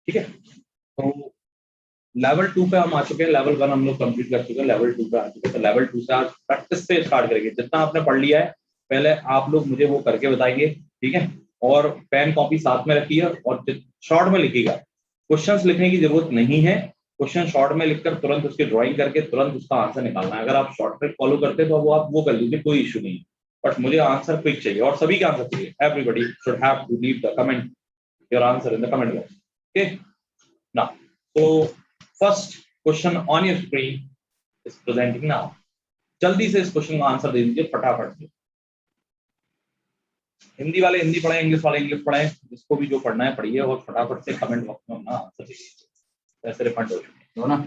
ठीक है, तो लेवल 2 पे हम आ चुके हैं, लेवल 1 हम लोग कंप्लीट कर चुके हैं, लेवल 2 पे आ चुके हैं। तो लेवल 2 से आज प्रैक्टिस से स्टार्ट करेंगे। जितना आपने पढ़ लिया है पहले आप लोग मुझे वो करके बताएंगे, ठीक है। और पेन कॉपी साथ में रखिए और शॉर्ट में लिखिएगा। क्वेश्चंस लिखने की जरूरत नहीं है, क्वेश्चन शॉर्ट में लिखकर तुरंत उसकी ड्राइंग करके तुरंत उसका आंसर निकालना है। अगर आप शॉर्ट ट्रिक फॉलो करते हैं तो वो आप वो कर लीजिए, कोई इशू नहीं। बट मुझे आंसर क्विक चाहिए और सभी का आंसर चाहिए। Everybody should have to leave the comment your answer in the comment box. Okay now, so first question on your screen is presenting now. जल्दी से इस क्वेश्चन का आंसर दे दीजिए फटाफट से। हिंदी वाले हिंदी पढ़ाएं, इंग्लिश वाले इंग्लिश पढ़ाएं, जिसको भी जो पढ़ना है पढ़िए और फटाफट से कमेंट बॉक्स में अपना आंसर दीजिए। ऐसे रिफंड हो चुके हैं ना।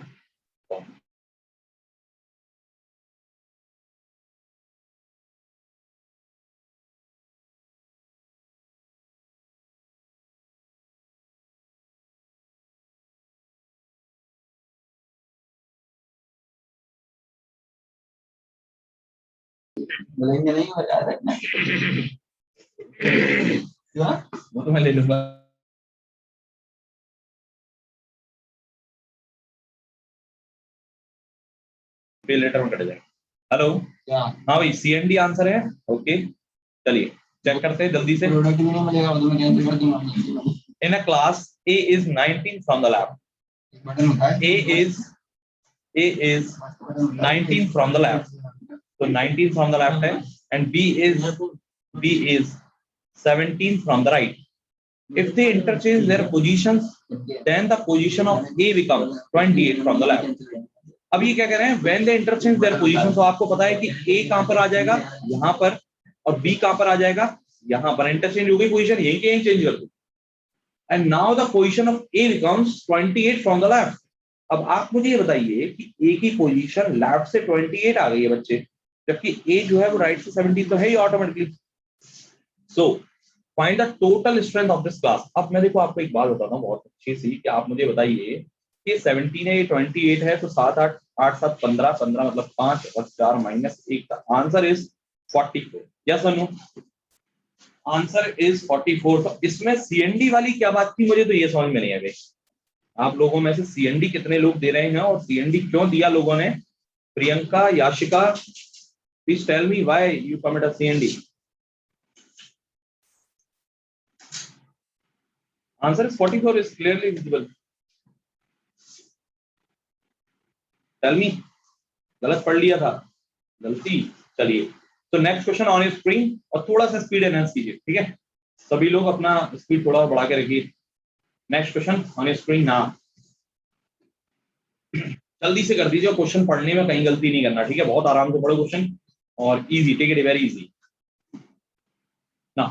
बोलेंगे नहीं बता रखना वो तो मैं ले लूंगा। पे लेटर में कट जाएगा। हेलो, हाँ भाई CND आंसर है। ओके चलिए चेक करते हैं जल्दी से। इन a class A is 19 from the left. A is 19 from the left. So 19 from the left है, and B is 17 from the right. If they interchange their positions, then the position of A becomes 28 from the left. अब ये क्या कह रहे हैं, when they interchange their positions, तो आपको पता है कि A कहां पर आ जाएगा, यहां पर, और B कहां पर आ जाएगा, यहां पर। इंटरचेंज हो गई पोजीशन, यहीं के यहीं चेंज कर दो, and now the position of A becomes 28 from the left. अब आप मुझे ये बताइए कि A की पोजीशन लेफ्ट से 28 आ गई है बच्चे, जबकि A जो है वो राइट से 17 तो है ही automatically. So find the total strength of this class. अब मैं देखो आपको एक बात बताता हूँ बहुत अच्छी सी, कि आप मुझे बताइए कि 17 है, 28 है, तो 7 8 8 7 15 15 मतलब 5 और 4 माइनस 1 का आंसर इज 44। यस और नो? Answer is 44। तो इसमें CND वाली क्या बात थी, मुझे तो ये समझ में नहीं आ गई। आप लोगों में से CND कितने लोग दे रहे हैं और CND क्यों दिया लोगों ने? Priyanka, Yashika, please tell me why you commit a CND। Answer is 44 is clearly visible. Tell me, गलत पढ़ लिया था, गलती। चलिए, तो next question on your screen, और थोड़ा सा स्पीड एनहांस कीजिए, ठीक है। सभी लोग अपना स्पीड थोड़ा बढ़ा के रखिए। Next question on your screen ना, जल्दी से कर दीजिए। क्वेश्चन पढ़ने में कहीं गलती नहीं करना, ठीक है। बहुत आराम से पढ़ो क्वेश्चन, और easy, take it very easy. ना,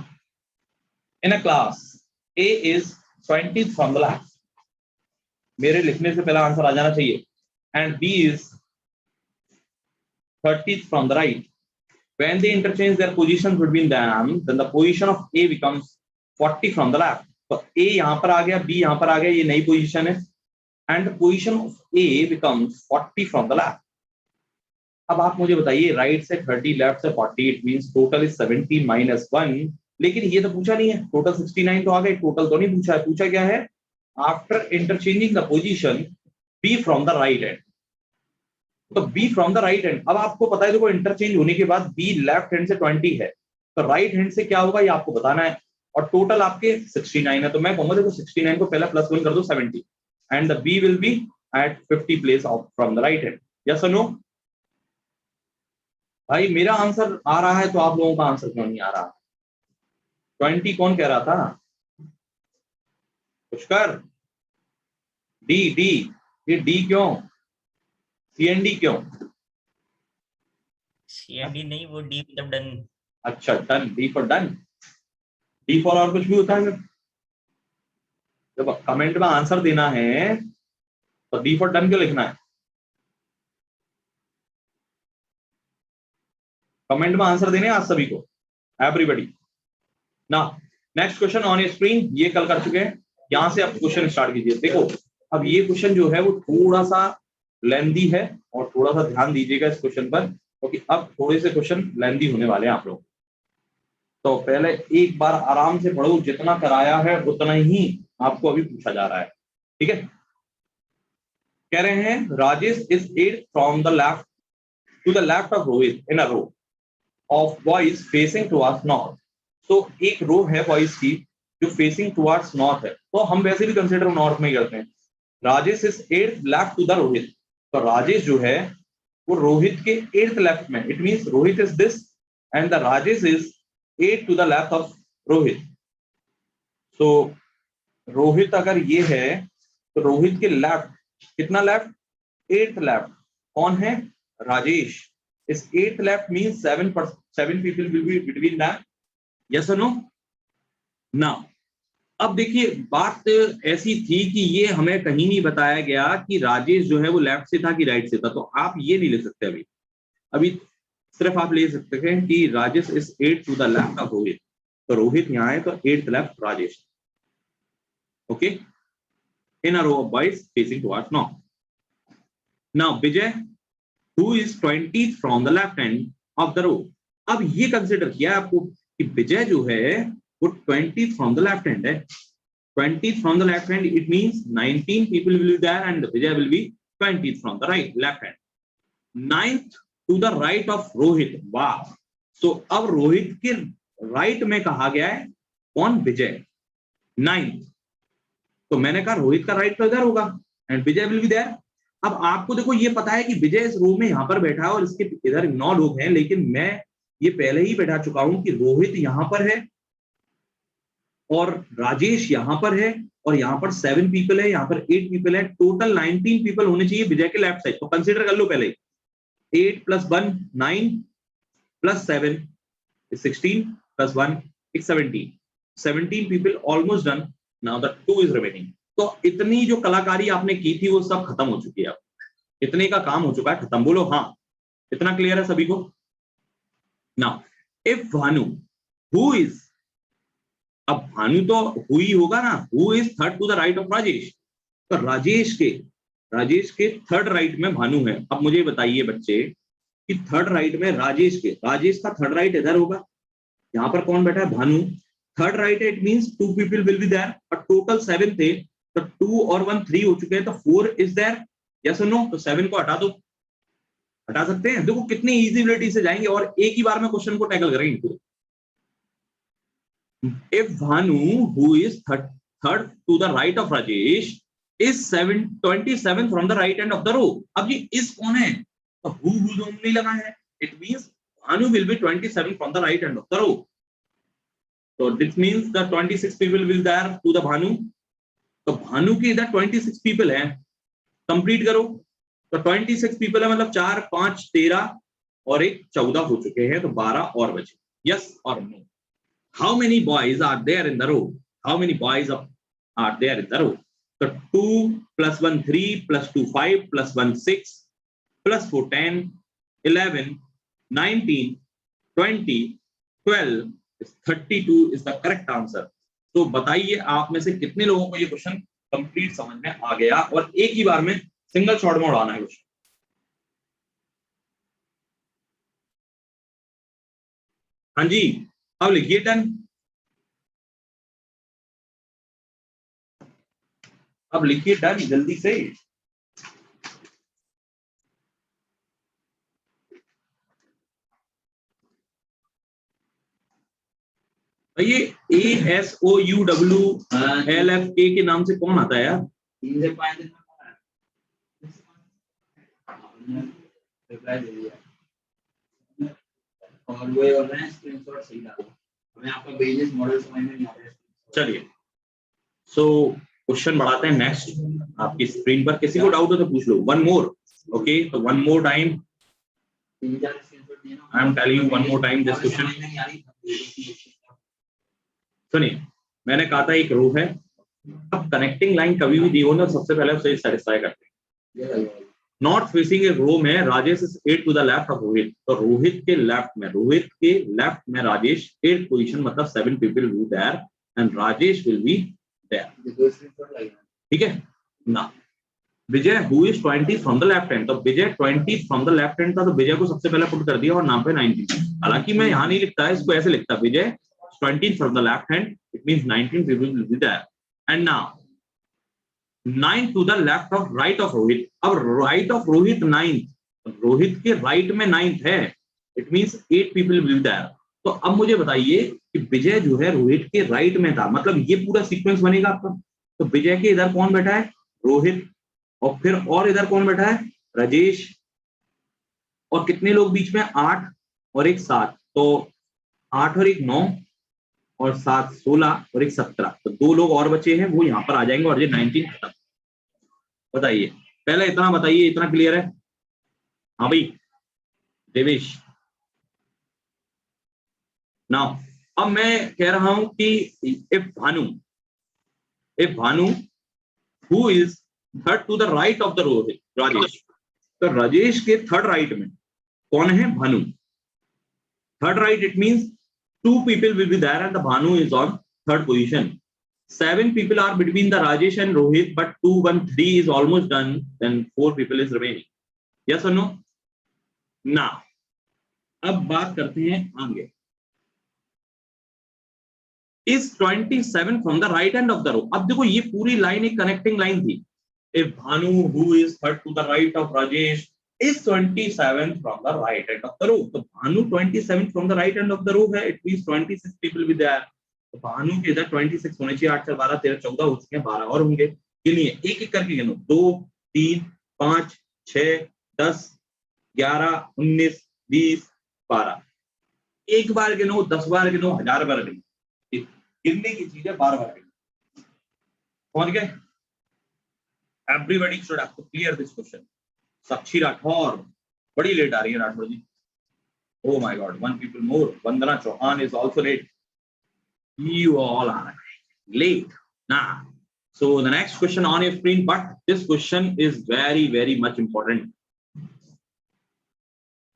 in a class A is 20th from the left, मेरे लिखने से पहला आंसर आ जाना चाहिए, and B is 30th from the right. When they interchange their positions between them, then the position of A becomes 40 from the left. तो A यहां पर आ गया, B यहां पर आ गया, ये नई पोजीशन है, and the position of A becomes 40 from the left. अब आप मुझे बताइए, राइट से 30, लेफ्ट से 40, it means total is 17 minus 1। लेकिन ये तो पूछा नहीं है, टोटल 69 तो आ गए, टोटल तो नहीं पूछा है। पूछा क्या है, after interchanging the position B from the right hand. तो B from the right hand, अब आपको पता है देखो, इंटरचेंज होने के बाद B लेफ्ट हैंड से 20 है, तो राइट हैंड से क्या होगा ये आपको बताना है। और टोटल आपके 69 है, तो मैं कहूंगा देखो 69 को पहला +1 कर दो 70, and the B will be at 50 place of from the right hand. Yes और नो? भाई मेरा आंसर आ रहा है तो आप लोगों का आंसर क्यों नहीं आ रहा? 20 कौन कह रहा था? पुष्कर, डी डी, ये डी क्यों? CND क्यों? CND नहीं, वो D मतलब डन। अच्छा done, D for done, D for और कुछ भी होता है? जब कमेंट में आंसर देना है तो D फॉर डन क्यों लिखना है? कमेंट में आंसर देने आज सभी को, एवरीबॉडी। ना, next question on your screen, ये कल कर चुके हैं, यहां से आप क्वेश्चन स्टार्ट कीजिए। देखो अब ये क्वेश्चन जो है वो थोड़ा सा लेंदी है, और थोड़ा सा ध्यान दीजिएगा इस क्वेश्चन पर, क्योंकि अब थोड़े से क्वेश्चन लेंदी होने वाले हैं आप लोग। तो पहले एक बार आराम से पढ़ो, जितना कराया है उतना ही आपको अभी पूछा जा रहा है। ठीक है, कह रहे हैं Rajesh is 8th from the left to the left of Rohit in a row of boys facing towards north. तो एक रो है बॉयज की जो फेसिंग टुवर्ड्स नॉर्थ है, तो हम वैसे भी कंसीडर नॉर्थ में ही करते हैं। Rajesh is 8th left to the Rohit, तो राजेश जो है वो रोहित के 8th लेफ्ट में, it means Rohit is this and the Rajesh is 8 to the left of Rohit. So Rohit अगर ये है तो रोहित के लेफ्ट कितना लेफ्ट, 8th लेफ्ट, कौन है, राजेश। इस 8th left means 7 people will be between that, yes और नो। नाउ अब देखिए बात ऐसी थी कि ये हमें कहीं नहीं बताया गया कि राजेश जो है वो लेफ्ट से था कि राइट से था, तो आप ये नहीं ले सकते अभी। अभी सिर्फ आप ले सकते हैं कि Rajesh is 8 to the left of Rohit, तो रोहित यहाँ है तो 8th left Rajesh. Okay, in a row of boys facing towards north. Now Vijay who is 20th from the left hand of the row. अब ये कंसिडर किया आपको कि विजय जो है वो 20th from the left hand है। 20th from the left hand, it means 19 people will be there and Vijay will be 20th from the right left hand. 9th to the right of Rohit. Wow. So अब रोहित के right में कहा गया है कौन, विजय 9th। तो मैंने कहा रोहित का राइट तो इधर होगा and Vijay will be there. अब आपको देखो ये पता है कि विजय इस रो में यहां पर बैठा है और इसके इधर 9 लोग हैं, लेकिन मैं ये पहले ही बैठा चुका हूं कि रोहित यहां पर है और राजेश यहां पर है और यहां पर 7 पीपल है, यहां पर 8 पीपल है, टोटल 19 पीपल होने चाहिए विजय के लेफ्ट साइड। तो कंसीडर कर लो पहले 8 + 1 9 + 7 16 + 1 17 people, almost done. Now the 2 is remaining. तो इतनी जो कलाकारी आपने की थी वो सब खत्म हो चुकी है, अब इतने का काम हो चुका है, खत्म। बोलो हाँ, इतना क्लियर है सभी को। Now if Bhanu who is, अब भानु तो हुई होगा ना, who is 3rd to the right of Rajesh, तो राजेश के 3rd राइट में भानु है। अब मुझे बताइए बच्चे कि 3rd राइट में राजेश का 3rd राइट इधर होगा, यहां पर कौन बैठा है, Bhanu. 3rd right it means 2 people will be there, और टोटल 7 थे, तो 2 और 1 3 हो चुके हैं, तो 4 इज देयर, यस और नो। तो 7 को हटा दो, हटा सकते हैं। देखो कितनी इजीबिलिटी से जाएंगे और एक ही बार में क्वेश्चन को टैकल करेंगे। If Bhanu, who is 3rd to the right of Rajesh, is 27 from the right end of the row. अब ये is कौन है, तो who नहीं लगा है, it means Bhanu will be 27 from the right end of the row. So this means the 26 people will there to the Bhanu. तो भानु के इधर 26 people हैं, कंप्लीट करो। तो 26 people है मतलब 4 5 13 और 1 14 हो चुके हैं, तो 12 और बचे, यस और no. How many boys are there in the row? How many boys are there in the row? So 2 + 1 3 + 2 5 + 1 6 + 4 10 11 19 20 12 32 is the correct answer. तो बताइए आप में से कितने लोगों को ये क्वेश्चन कंप्लीट समझ में आ गया और एक ही बार में सिंगल शॉट में उड़ाना है क्वेश्चन। हाँ जी, अब लिखिए डन। अब लिखिए डन जल्दी से। ये ASOUWLFK के नाम से कौन आता है यार? और वो और रहे हैं स्क्रीनशॉट सही डालो, हमें आपका बिजनेस मॉडल समझ में नहीं आ रहा है। चलिए सो क्वेश्चन बढ़ाते हैं नेक्स्ट। आपकी स्क्रीन पर किसी को डाउट हो तो पूछ लो। वन मोर, ओके, तो one more time I am telling you one more time this question. सुनिए, मैंने कहा था एक रो है, अब कनेक्टिंग लाइन कभी भी दी हो ना, सबसे पहले उसे सेटिस्फाई करते हैं। नॉर्थ फेसिंग एक रो में Rajesh is 8 to the left of Rohit, तो रोहित के लेफ्ट में राजेश 8th पोजीशन, मतलब 7 people will be there and Rajesh will be there. ठीक है ना। Vijay who is 20 from the left hand, तो Vijay 20 from the left hand था, तो विजय को सबसे पहले पुट कर दिया और नाम पे 19। हालांकि मैं यहाँ नहीं लिखता है, इसको ऐसे लिखता, Vijay 20 from the left hand, it means 19 people will be there. And now 9 to the left of right of Rohit. अब right of Rohit 9th, Rohit के राइट में 9th है, it means 8 people will be there. तो अब मुझे बताइए कि विजय जो है रोहित के राइट में था, मतलब ये पूरा सीक्वेंस बनेगा आपका। तो विजय के इधर कौन बैठा है? रोहित, और फिर और इधर कौन बैठा है? राजेश, और कितने लोग बीच में? 8 और एक 7, तो 8 और एक 9 और 7 16 और एक 17, तो 2 लोग और बचे हैं, वो यहाँ पर आ जाएंगे और ये 19 खत्म। बताइए, पहले इतना बताइए, इतना क्लियर है? हाँ भाई देवेश। नाउ अब मैं कह रहा हूं कि if Bhanu who is third to the right of the Rohit, Rajesh, तो राजेश के थर्ड राइट में कौन है? Bhanu. Third right, it means 2 people will be there and the Bhanu is on third position. 7 people are between the Rajesh and Rohit, but 2, 1, 3 is almost done. Then 4 people is remaining. Yes or no? Now, अब बात करते हैं आगे। Is 27 from the right hand of the row? अब देखो ये पूरी line एक कनेक्टिंग लाइन थी। If Bhanu, who is third to the right of Rajesh, is 27 from the right hand of the row. तो Bhanu 27 from the right hand of the row है, it means 26 people will be there. तो भानु के इधर 26 होने चाहिए, 8 4 12 13 14 हो चुके हैं, 12 और होंगे। गिनिए, एक एक करके गिनो, 2 3 5 6 10 11 19 20 12। एक बार गिनो, 10 बार गिनो, 1000 बार गिनो, गिनने की चीज है, बार बार गिनो। समझ गए? Everybody should have to clear this question. साक्षी राठौर बड़ी लेट आ रही है राठौर जी। Oh my God, 1 people more. Vandana Chauhan is also late. You all are late. Now, so the next question on your screen, but this question is very, very much important.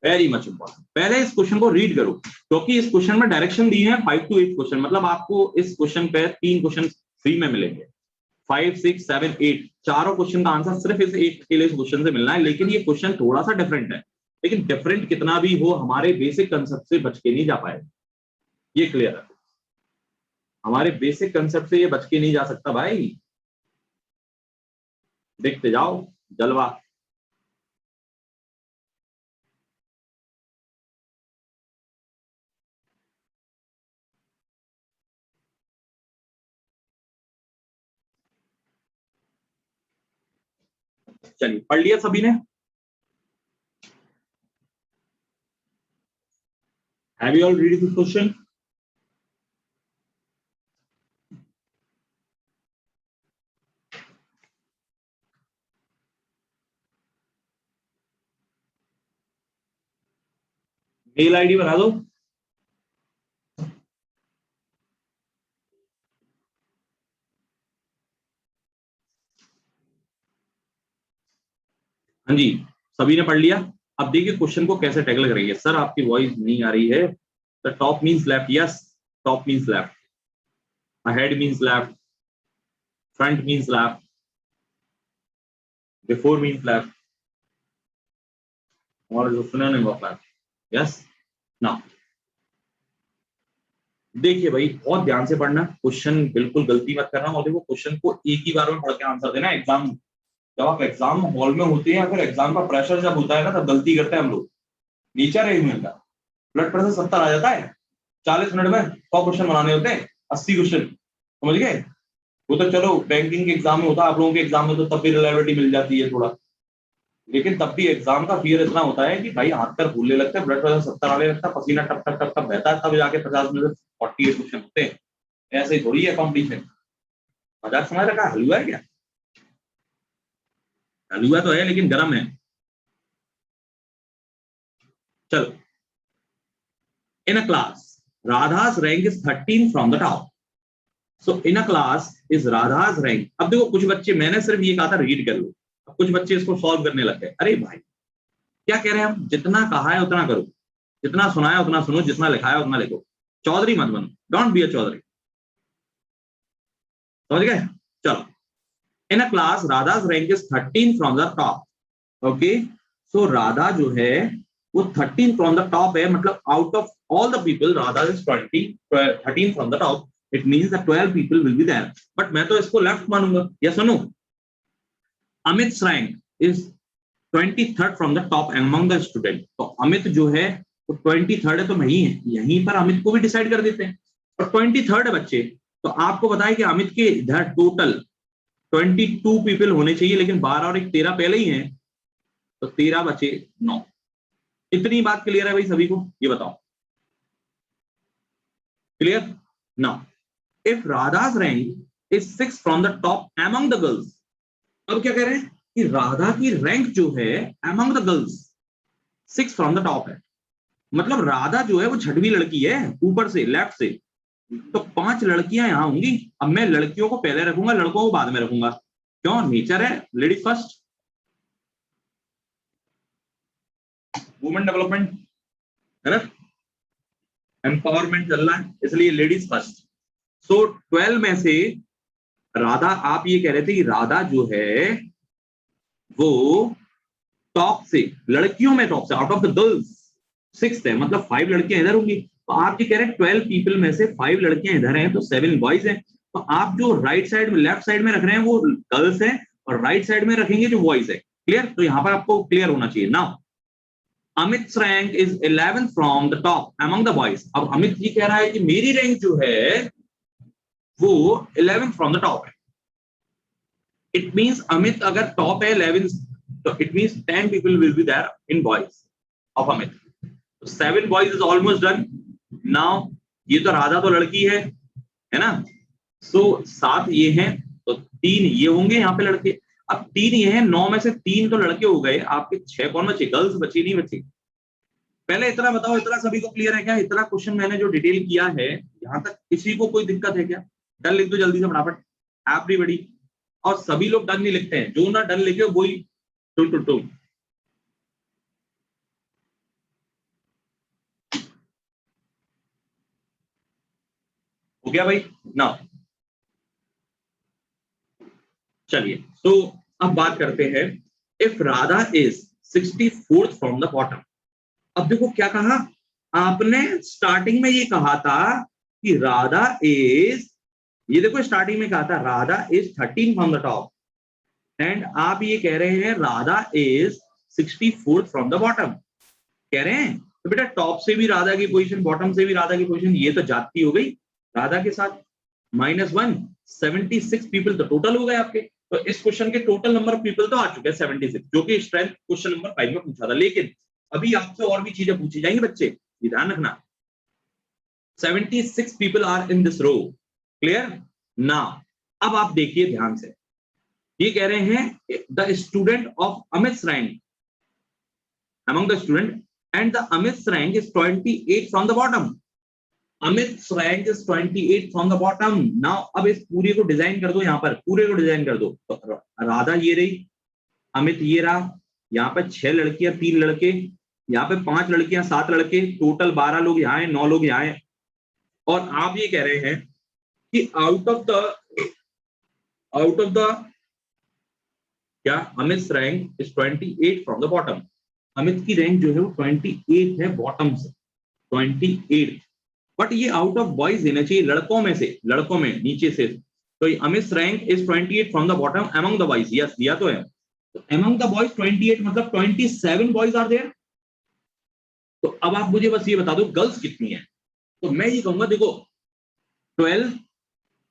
Very much important. पहले इस question को read करो, क्योंकि इस question में direction दी है 5 to 8 question, मतलब आपको इस क्वेश्चन पे 3 क्वेश्चन फ्री में मिलेंगे। 5 6 7 8 चारों क्वेश्चन का आंसर सिर्फ इस 8 के लिए क्वेश्चन से मिलना है। लेकिन ये क्वेश्चन थोड़ा सा डिफरेंट है, लेकिन डिफरेंट कितना भी हो, हमारे बेसिक कंसेप्ट से बच के नहीं जा पाएगा। ये क्लियर है? हमारे बेसिक कंसेप्ट से ये बच के नहीं जा सकता भाई। देखते जाओ जलवा। चलिए, पढ़ लिया सभी ने? Have you all read this question? Mail ID बना दो। हाँ जी, सभी ने पढ़ लिया? अब देखिए क्वेश्चन को कैसे टैकल करेंगे। सर आपकी वॉइस नहीं आ रही है। The top means left, yes, top means left, ahead means left, front means left, before means left, और जो synonym of left, yes. Now देखिए भाई, बहुत ध्यान से पढ़ना, क्वेश्चन बिल्कुल गलती मत करना। और देखो क्वेश्चन को एक ही बार में पढ़ के आंसर देना। एग्जाम जब आप एग्जाम हॉल में होते हैं या फिर एग्जाम का प्रेशर जब होता है ना, तब गलती करते हैं हम लोग। नेचर है ह्यूमन का। ब्लड प्रेशर 70 आ जाता है, 40 मिनट में 100 क्वेश्चन बनाने होते हैं, 80 क्वेश्चन, समझ गए? वो तो चलो बैंकिंग के एग्जाम में होता है, आप लोगों के एग्जाम में तो तब भी रिलायबिलिटी मिल जाती है थोड़ा, लेकिन तब भी एग्जाम का फियर इतना होता है कि भाई हाथ पैर फूलने लगता है, ब्लड प्रेशर 70 आने लगता है, पसीना टप टप टप टप बहता है, तब जाके 50 में से 48 क्वेश्चन होते हैं। ऐसे ही थोड़ी है कॉम्पिटिशन। मजाक समझ रखा? हलवा है क्या? हलवा तो है लेकिन गर्म है। चलो, in a class Radha's rank is 13 from the top. So in a class is Radha's rank. अब देखो कुछ बच्चे, मैंने सिर्फ ये कहा था रीड कर लो, अब कुछ बच्चे इसको सॉल्व करने लग गए। अरे भाई क्या कह रहे हैं हम? जितना कहा है उतना करो, जितना सुनाया उतना सुनो, जितना लिखा है उतना लिखो। चौधरी मत बनो, डोंट बी अ चौधरी, समझ गए? चलो, in a class Radha's rank is 13 from the top. Okay, so Radha जो है वो 13 फ्रॉम द टॉप है, मतलब out of all the people Radha is 13 from the top, it means that 12 people will be there. But मैं तो इसको left मानूंगा, yes और no? Amit's rank is 23rd from the top among the student. तो अमित जो है तो 23rd है, तो यहीं पर अमित को भी डिसाइड कर देते हैं, और 23rd है बच्चे। तो आपको बताया कि अमित के इधर टोटल 22 पीपल होने चाहिए, लेकिन 12 और एक 13 पहले ही हैं, तो 13 बचे 9। इतनी बात क्लियर है भाई सभी को? ये बताओ, clear? Now if Radha's rank is 6 from the top among the girls, अब क्या कह रहे हैं कि राधा की रैंक जो है among the girls 6 from the top है, मतलब राधा जो है वो छठवीं लड़की है ऊपर से लेफ्ट से, तो 5 लड़कियां यहां होंगी। अब मैं लड़कियों को पहले रखूंगा, लड़कों को बाद में रखूंगा, क्यों? नेचर है, लेडीज फर्स्ट, वुमेन डेवलपमेंट है ना, एम्पावरमेंट चल रहा है, इसलिए लेडीज फर्स्ट। सो 12 में से राधा, आप ये कह रहे थे कि राधा जो है वो टॉप से, लड़कियों में टॉप से, out of the girls 6th है, मतलब 5 लड़कियां इधर होंगी। तो आप ये कह रहे हैं 12 पीपल में से 5 लड़कियां इधर हैं, तो 7 बॉयज हैं। तो आप जो राइट साइड में, लेफ्ट साइड में रख रहे हैं वो गर्ल्स हैं, और राइट साइड में रखेंगे जो बॉयज है। क्लियर? तो यहां पर आपको क्लियर होना चाहिए। Now Amit rank is 11th from the top among the boys. अब अमित जी कह रहा है कि मेरी रैंक जो है वो 11th फ्रॉम द टॉप है। इट मींस अमित अगर टॉप है 11th, तो it means 10 people will be there in boys of Amit. 7 boys is almost done. Now ये तो राधा तो लड़की है ना, सो 7 ये हैं, तो 3 ये होंगे यहाँ पे लड़के। अब 3 ये हैं, 9 में से 3 तो लड़के हो गए, आपके 6 कौन बचे? गर्ल्स बची, नहीं बची? पहले इतना बताओ, इतना सभी को क्लियर है क्या? इतना क्वेश्चन मैंने जो डिटेल किया है यहां तक, किसी को कोई दिक्कत है क्या? डन लिख दो जल्दी से फटाफट, एवरीबॉडी। और सभी लोग डन नहीं लिखते हैं, जो ना डन लिखे वही टू। हो गया भाई? ना चलिए, तो अब बात करते हैं, if Radha is 64th from the bottom. अब देखो क्या कहा आपने, स्टार्टिंग में ये कहा था कि राधा इज, ये देखो स्टार्टिंग में कहा था Radha is 13 from the top, and आप ये कह रहे हैं Radha is 64th from the bottom कह रहे हैं। तो बेटा टॉप से भी राधा की पोजीशन, बॉटम से भी राधा की पोजीशन, ये तो जाती हो गई राधा के साथ। -1 76 पीपल तो टोटल हो गए आपके। तो इस क्वेश्चन के टोटल नंबर ऑफ पीपल तो आ चुके हैं 76, जो कि स्ट्रेंथ क्वेश्चन नंबर 5 में पूछा था। लेकिन अभी आपसे और भी चीजें पूछी जाएंगी बच्चे, ये ध्यान रखना। 76 people are in this row, clear? Now अब आप देखिए ध्यान से, ये कह रहे हैं the student of Amit rank among the student and the Amit's rank is 28 from the bottom. Amit's rank is 28 from the bottom. Now अब इस पूरे को डिजाइन कर दो, यहाँ पर पूरे को डिजाइन कर दो। तो राधा ये रही, अमित ये रहा, यहाँ पर 6 लड़कियां 3 लड़के, यहाँ पे 5 लड़कियां 7 लड़के, टोटल 12 लोग यहाँ हैं, 9 लोग यहाँ हैं। और आप ये कह रहे हैं कि आउट ऑफ द क्या, Amit rank is 28 from the bottom. Amit की रैंक जो है वो 28 है बॉटम से, 28। बट ये आउट ऑफ बॉयज देना चाहिए, लड़कों में से, लड़कों में नीचे से। तो Amit rank is 28 from the bottom among the boys, yes दिया तो है। तो अमंग द बॉयज 28 मतलब 27 बॉयज आर देयर। तो अब आप मुझे बस ये बता दो गर्ल्स कितनी है। तो मैं ये कहूंगा, देखो 12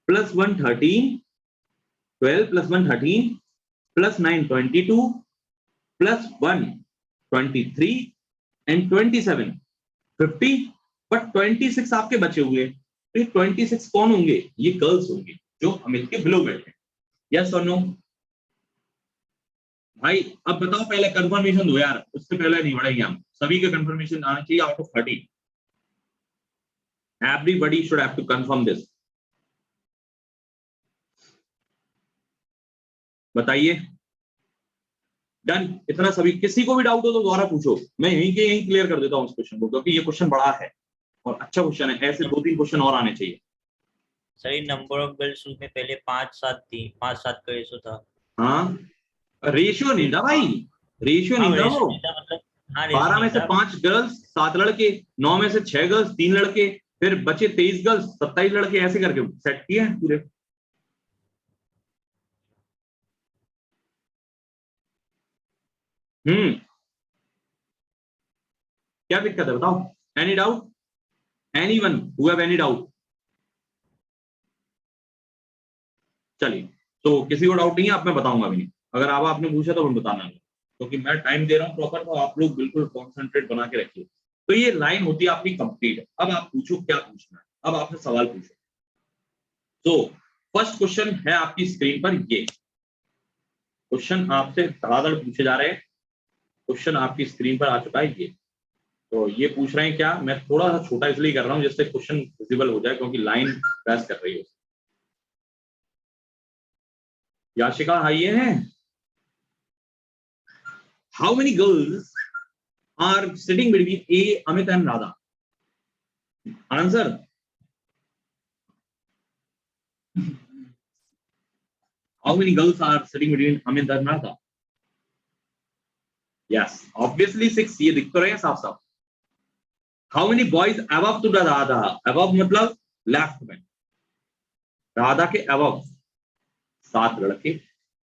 + 1 13, 12 + 1 13 + 9 22 + 1 23 and 27 50, बट 26 आपके बचे हुए। तो ये 26 कौन होंगे? ये गर्ल्स होंगे जो अमित के बिलो बैठे। यस और नो? भाई अब बताओ, पहले कंफर्मेशन दो यार, उससे पहले नहीं बढ़ेंगे हम। सभी के कंफर्मेशन आना चाहिए out of 30। Everybody should have to confirm this. बताइए, डन? इतना सभी, किसी को भी डाउट हो तो दोबारा पूछो, मैं यहीं क्लियर कर देता हूँ इस क्वेश्चन को, क्योंकि ये क्वेश्चन बड़ा है और अच्छा क्वेश्चन है। ऐसे 2-3 क्वेश्चन और आने चाहिए। सही नंबर ऑफ गर्ल्स में पहले 5-7 थी, 5-7 का रेशो था। हाँ, रेशियो नहीं था भाई, रेशियो नहीं था वो। मतलब 12 में से 5 गर्ल्स 7 लड़के, 9 में से 6 गर्ल्स 3 लड़के, फिर बचे 23 गर्ल्स 27 लड़के, ऐसे करके सेट किए हैं पूरे। क्या दिक्कत है बताओ? Any doubt? Anyone who have any doubt? चलिए, तो किसी को डाउट नहीं है, अब मैं बताऊंगा भी नहीं। अगर अब आपने पूछा तो मैं बताना है, क्योंकि मैं टाइम दे रहा हूँ प्रॉपर, तो आप लोग बिल्कुल कॉन्सेंट्रेट बना के रखिए। तो ये लाइन होती है आपकी कंप्लीट। अब आप पूछो क्या पूछना है, अब आपसे सवाल पूछो। तो फर्स्ट क्वेश्चन है आपकी स्क्रीन पर, ये क्वेश्चन आपसे धड़ाधड़ पूछे जा रहे हैं। क्वेश्चन आपकी स्क्रीन पर आ चुका है ये। तो ये पूछ रहे हैं क्या, मैं थोड़ा सा छोटा इसलिए कर रहा हूँ जिससे क्वेश्चन विजिबल हो जाए, क्योंकि लाइन क्रैश कर रही है। याशिका आइए हैं। How many girls are sitting between a Amit and Radha? Answer, how many girls are sitting between Amit and Radha? Yes, obviously 6, ये दिख तो रहे हैं साफ साफ। How many boys above to the Radha? Above मतलब लेफ्ट में, राधा के अबव 7 लड़के।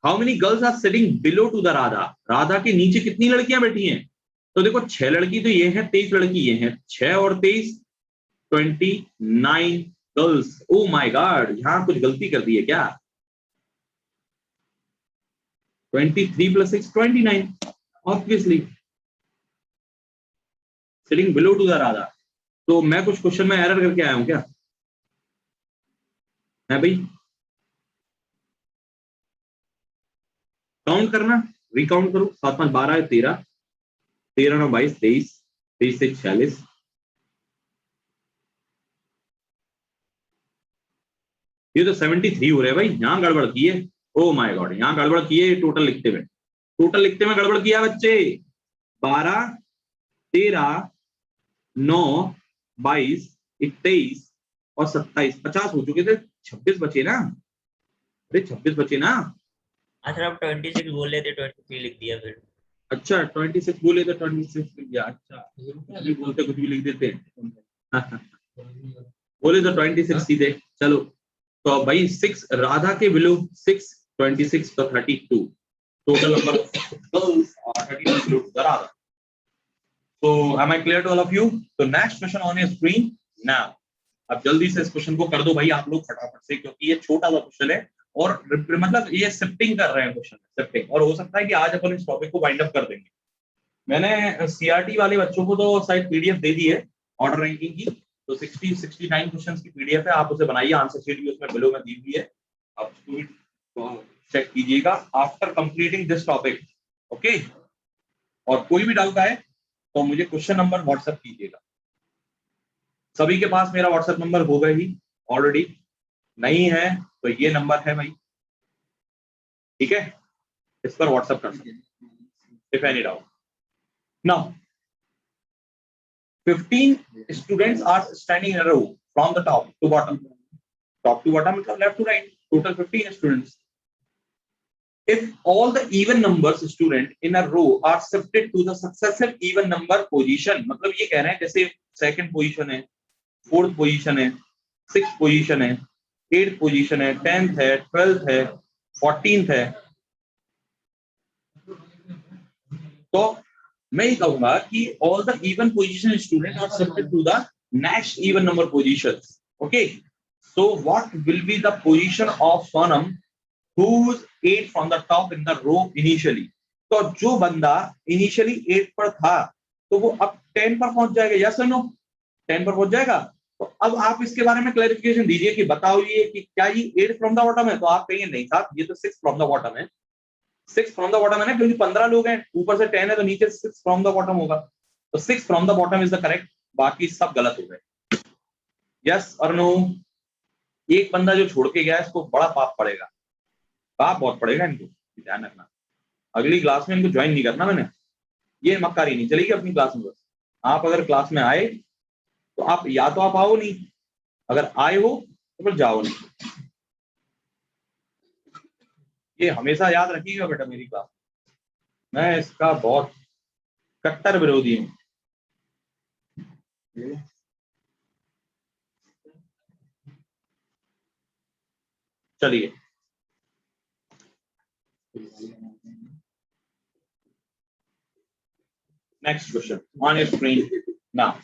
How many girls are sitting below to the Radha? Radha के नीचे कितनी लड़कियां बैठी हैं? तो देखो 6 लड़की तो ये है, 23 लड़की ये है, 6 और 23 29 गर्ल्स। ओ माय गॉड, यहां कुछ गलती कर दी है क्या? 23 + 6 29, obviously sitting below to the Radha. तो मैं कुछ क्वेश्चन में एरर करके आया हूं क्या है भाई? काउंट करना, रिकाउंट करो। 7 5 12 है 13, 13 9 22 23, 23 से 46, ये तो 73 हो रहे हैं भाई। यहां गड़बड़ की है। ओ माय गॉड, यहां गड़बड़ की है टोटल लिखते में। टोटल लिखते में गड़बड़ किया बच्चे। 12 13 9 22 23 और 27, 50 हो चुके थे। 26 बचे ना? अरे 26 बचे ना? अच्छा, आप 26 बोले थे, 23 लिख दिया फिर। अच्छा 26 बोले तो 26 लिख दिया। अच्छा, अभी बोलते कुछ भी लिख देते हैं। बोले तो 26 सीधे। चलो, तो भाई 6 राधा के बिलो 6, 26 तो 32, total number of girls are 32 below to Radha. So am I clear to all of you? So next question on your screen now. अब जल्दी से इस क्वेश्चन को कर दो भाई आप लोग फटाफट से, क्योंकि ये छोटा सा क्वेश्चन है और मतलब ये शिफ्टिंग कर रहे हैं क्वेश्चन, शिफ्टिंग, और हो सकता है कि आज अपन इस टॉपिक को वाइंड अप कर देंगे। मैंने सीआरटी वाले बच्चों को तो शायद पीडीएफ दे दी है ऑर्डर रैंकिंग की, तो 60 69 क्वेश्चंस की पीडीएफ है, आप उसे बनाइए, आंसर शीट भी उसमें बिलो में दी हुई है, आप उसको भी चेक कीजिएगा after completing this topic. Okay, और कोई भी डाउट आए तो मुझे क्वेश्चन नंबर व्हाट्सएप कीजिएगा। सभी के पास मेरा व्हाट्सएप नंबर होगा ही ऑलरेडी, नहीं है तो ये नंबर है भाई, ठीक है, इस पर व्हाट्सएप कर सकते if any doubt. Now 15 students are standing in a row from the top to bottom. Top to bottom मतलब left to right, total 15 students. If all the even numbers student in a row are shifted to the successive even number position, मतलब ये कह रहे हैं जैसे second position है, fourth position है, six position है, एट्थ पोजीशन है, 10th है, 12th है, 14th है, तो मैं ये कहूंगा कि all the even position students are shifted to the next even number positions. Okay, so what will be the position of Sonam who's 8 from the top in the row initially? तो जो बंदा initially 8 पर था तो वो अब 10 पर पहुंच जाएगा, यस और नो? 10 पर पहुंच जाएगा। तो अब आप इसके बारे में क्लैरिफिकेशन दीजिए कि बताओ ये कि क्या ये 8 फ्रॉम द बॉटम है? तो आप कहेंगे नहीं साहब, ये तो 6 फ्रॉम द बॉटम है। 6 फ्रॉम द बॉटम है ना, क्योंकि 15 लोग हैं, ऊपर से 10 है तो नीचे 6 फ्रॉम द बॉटम होगा, तो 6 from the bottom is the correct, बाकी सब गलत हो गए। यस और नो? एक बंदा जो छोड़ के गया इसको बड़ा पाप पड़ेगा, पाप बहुत पड़ेगा इनको, ध्यान रखना। अगली क्लास में इनको ज्वाइन नहीं करना मैंने, ये मक्कारी नहीं चलेगी अपनी क्लास में। बस आप अगर क्लास में आए तो आप या तो आप आओ नहीं, अगर आए हो तो फिर जाओ नहीं, ये हमेशा याद रखिएगा बेटा मेरी क्लास। मैं इसका बहुत कट्टर विरोधी हूँ। चलिए, Next question on your screen now.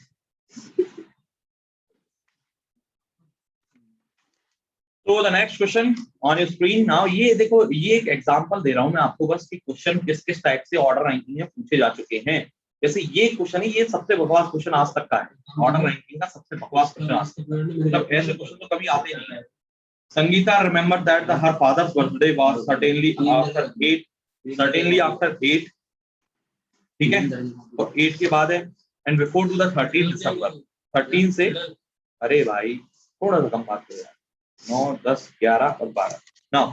So the next question on your screen now, ये देखो, ये एक एग्जांपल दे रहा हूं मैं आपको बस कि क्वेश्चन किस किस टाइप से ऑर्डर रैंकिंग में पूछे जा चुके हैं। जैसे ये क्वेश्चन है, ये सबसे बकवास क्वेश्चन आज तक का है, ऑर्डर रैंकिंग का सबसे बकवास क्वेश्चन आज तक का। मतलब ऐसे क्वेश्चन तो कभी आते नहीं है। Sangeeta remember that her father's birthday was certainly after 8, ठीक है, और 8 के बाद है एंड बिफोर टू द 13 दिसंबर, 13 से, अरे भाई थोड़ा सा कम बात करो यार, 9, 10, 11 और 12। Now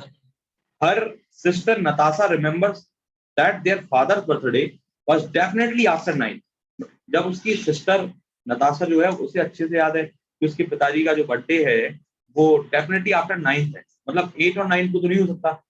her sister Natasha remembers that their father's birthday was definitely after 9। जब उसकी सिस्टर नताशा जो है उसे अच्छे से याद है कि उसके पिताजी का जो बर्थडे है वो डेफिनेटली आफ्टर 9 है, मतलब 8 और 9 को तो नहीं हो सकता।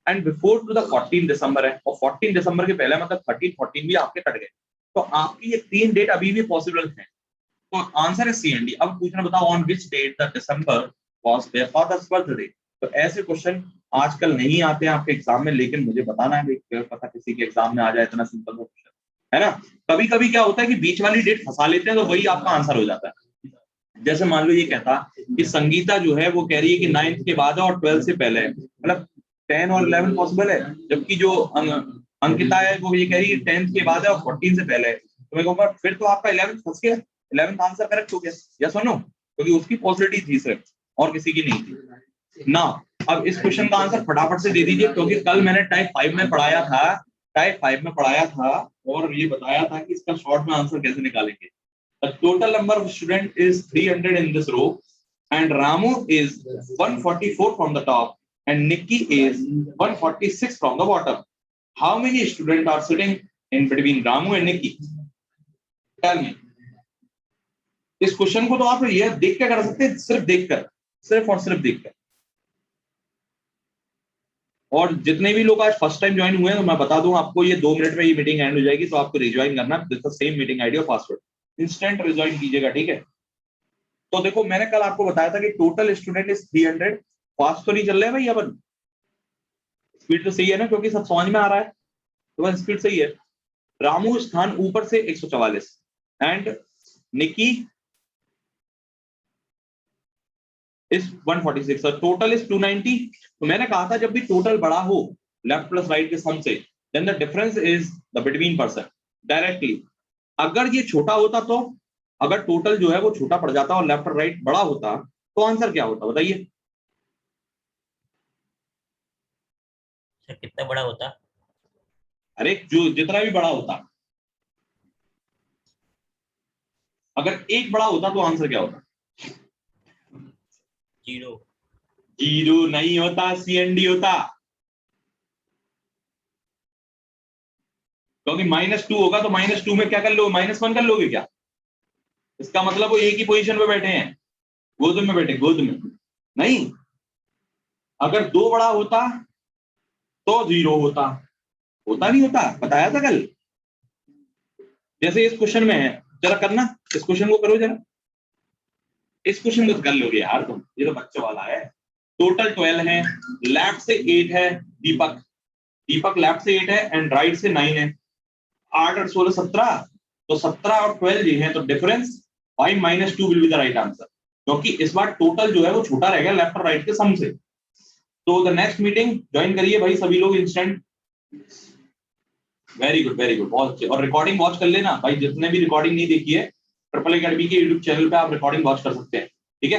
एंड बिफोर टू द 14 दिसंबर है, और 14 दिसंबर के पहले मतलब 13, 14 भी आपके कट गए, तो आपकी ये 3 डेट अभी भी पॉसिबल है। तो आंसर है सी एंड डी। अब पूछना बताओ on which date the December was their father's birthday. तो ऐसे क्वेश्चन आजकल नहीं आते हैं आपके एग्जाम में, लेकिन मुझे बताना है भाई, पता किसी के एग्जाम में आ जाए इतना सिंपल क्वेश्चन, है ना। कभी कभी क्या होता है कि बीच वाली डेट फंसा लेते हैं तो वही आपका आंसर हो जाता है। जैसे मान लो ये कहता कि संगीता जो है वो कह रही है कि 9th के बाद है और 12 से पहले है, मतलब 10 और 11 पॉसिबल है, जबकि जो अंकिता है वो ये कह रही है 10th के बाद है और 14 से पहले है। तो मैं कहूंगा फिर तो आपका 11th फंस गया, 11th आंसर करेक्ट हो गया, यस और नो, क्योंकि उसकी पॉसिबिलिटी थी सिर्फ और किसी की नहीं थी ना। अब इस क्वेश्चन का आंसर फटाफट से दे दीजिए, क्योंकि कल मैंने टाइप 5 में पढ़ाया था और ये बताया था कि इसका शॉर्ट में आंसर कैसे निकालेंगे। The total number of students is 300 in this row, and Ramu is 144 from the top, and Nikki is 146 from the bottom. How many students are sitting in between Ramu and Nikki? Tell me. इस question को तो आप ये देख के कर सकते हैं, सिर्फ देखकर, सिर्फ और सिर्फ देखकर। और जितने भी लोग आज फर्स्ट टाइम ज्वाइन हुए हैं, तो मैं बता दूं आपको, ये 2 मिनट में ये मीटिंग एंड हो जाएगी, तो आपको रिज्वाइन करना, सेम मीटिंग आईडी और पासवर्ड इंस्टेंट रिज्वाइन कीजिएगा, ठीक है। तो देखो मैंने कल आपको बताया था कि टोटल स्टूडेंट इज 300। फास्ट तो नहीं चल रहे भाई, अपन स्पीड तो सही है ना, क्योंकि सब समझ में आ रहा है, तो बस स्पीड सही है। रामू स्थान ऊपर से 144 एंड निकी इज 146 और टोटल इज 290। तो मैंने कहा था जब भी टोटल बड़ा हो लेफ्ट प्लस राइट के सम से, then the difference is the between person directly. अगर ये छोटा होता तो, अगर टोटल जो है वो छोटा पड़ जाता और लेफ्ट और राइट बड़ा होता, तो आंसर क्या होता बताइए। कितना बड़ा होता? अरे जो जितना भी बड़ा होता, अगर एक बड़ा होता तो आंसर क्या होता? 0। 0 नहीं होता, सीएनडी होता, क्योंकि -2 होगा तो -2 में क्या कर लो, -1 कर लोगे क्या? इसका मतलब वो एक ही पोजीशन पे बैठे हैं, गोद में बैठे, गोद में नहीं। अगर 2 बड़ा होता तो 0 होता, होता नहीं होता, बताया था कल। जैसे इस क्वेश्चन में है, जरा करना, इस क्वेश्चन को करो जरा, इस क्वेश्चन को कर लोगे यार तुम, ये तो बच्चों वाला है। टोटल 12 है, लेफ्ट से 8 है, दीपक लेफ्ट से 8 है एंड राइट से 9 है। 8 और 16 17, तो 17 और 12 ये है, तो difference 5 - 2 will be the right answer, क्योंकि इस बार टोटल जो है वो छोटा रहेगा लेफ्ट और राइट के सम से। तो द नेक्स्ट मीटिंग ज्वाइन करिए भाई सभी लोग instant. Very good, very good, बहुत अच्छे। और रिकॉर्डिंग वॉच कर लेना भाई, जितने भी रिकॉर्डिंग नहीं देखी है ट्रिपल एकेडमी के यूट्यूब चैनल पे आप रिकॉर्डिंग वॉच कर सकते हैं, ठीक है।